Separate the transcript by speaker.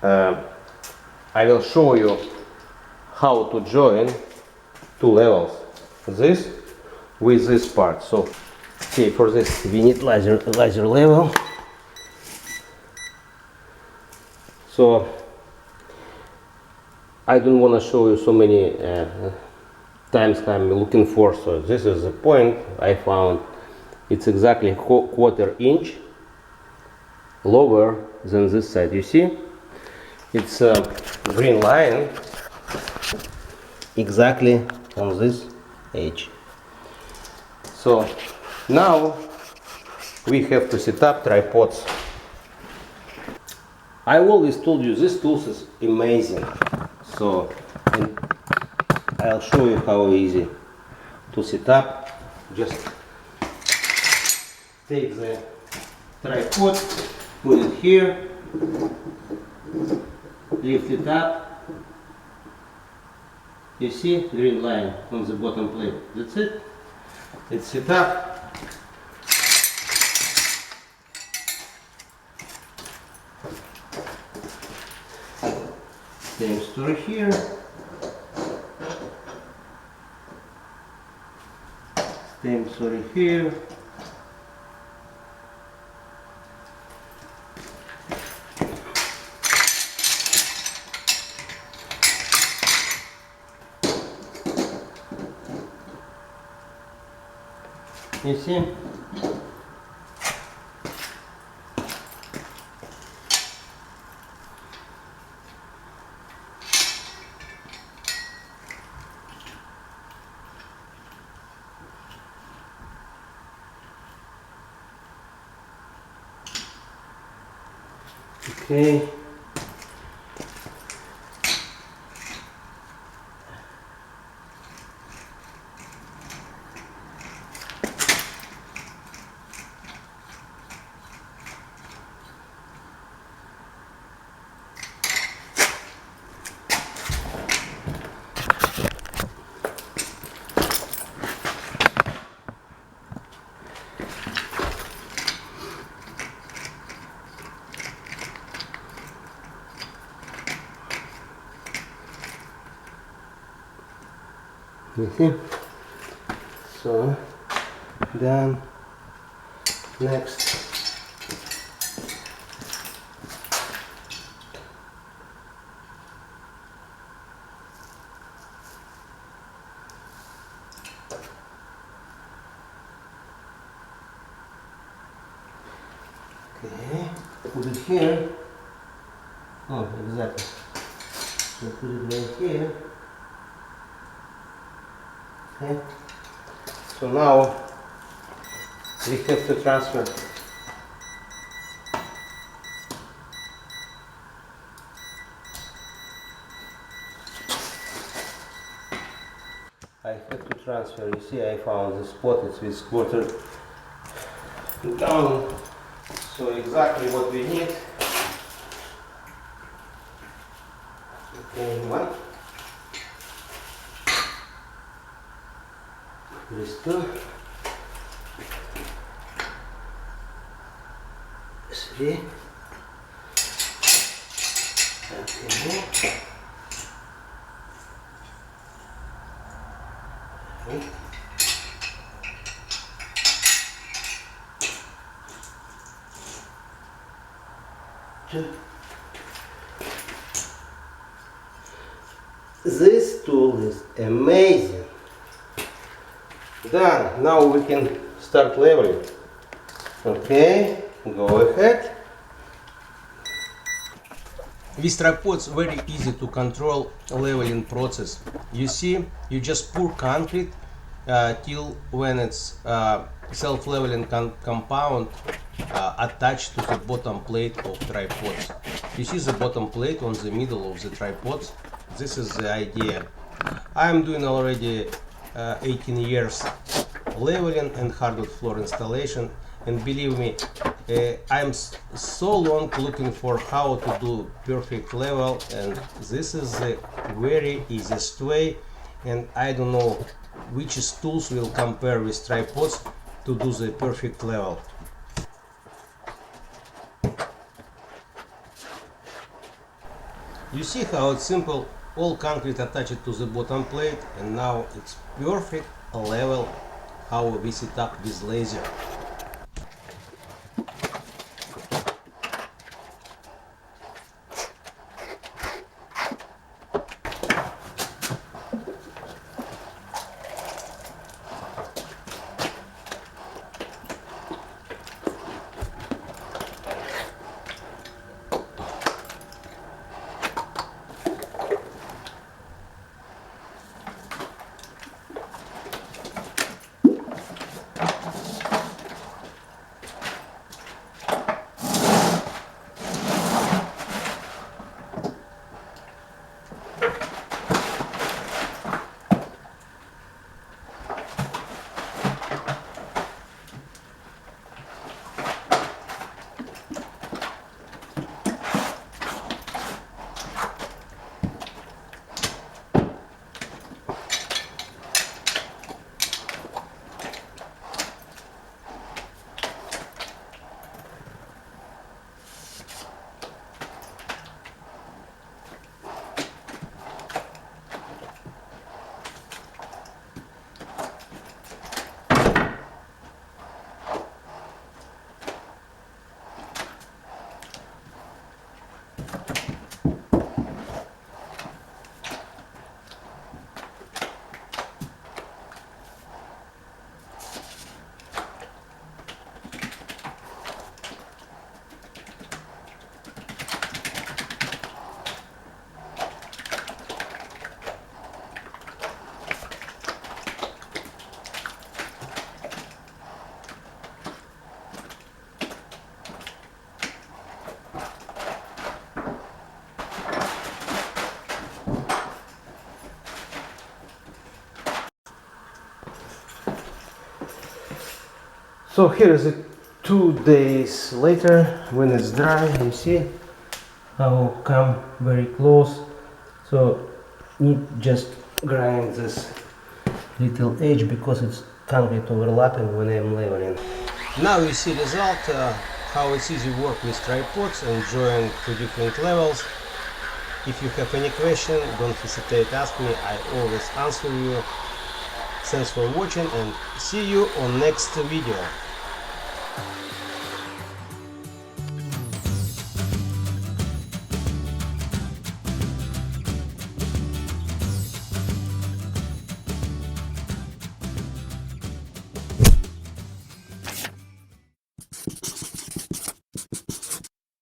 Speaker 1: I will show you how to join two levels, this with this part. So okay, for this we need laser level. So I don't want to show you so many times I'm looking for. So this is the point I found. It's exactly quarter inch lower than this side. You see, it's a green line exactly on this edge. So now we have to set up tripods. I always told you this tool is amazing. So I'll show you how easy to set up. Just take the tripod, put it here, lift it up. You see green line on the bottom plate. That's it. It's set up. Same story here. Same story here. You see? Okay. You see? So then next okay, put it here. Oh, exactly. So put it right here. Okay. So now we have to transfer you see, I found the spot, it's with quarter down, so exactly what we need. Okay, one, this two, three, okay. This tool is amazing. Done. Now we can start leveling. Okay, go ahead. With tripods very easy to control leveling process. You see, you just pour concrete till when it's self-leveling compound attached to the bottom plate of tripods. You see the bottom plate on the middle of the tripods. This is the idea. I'm doing already 18 years leveling and hardwood floor installation, and believe me, I'm so long looking for how to do perfect level, and this is the very easiest way, and I don't know which tools will compare with tripods to do the perfect level. You see how it's simple, all concrete attached to the bottom plate, and now it's perfect level how we set up with laser. So here is it 2 days later. When it's dry, you see how come very close. So need just grind this little edge because it's concrete overlapping when I'm leveling. Now you see result, how it's easy work with tripods and join to different levels. If you have any question, don't hesitate to ask me, I always answer you. Thanks for watching and see you on next video.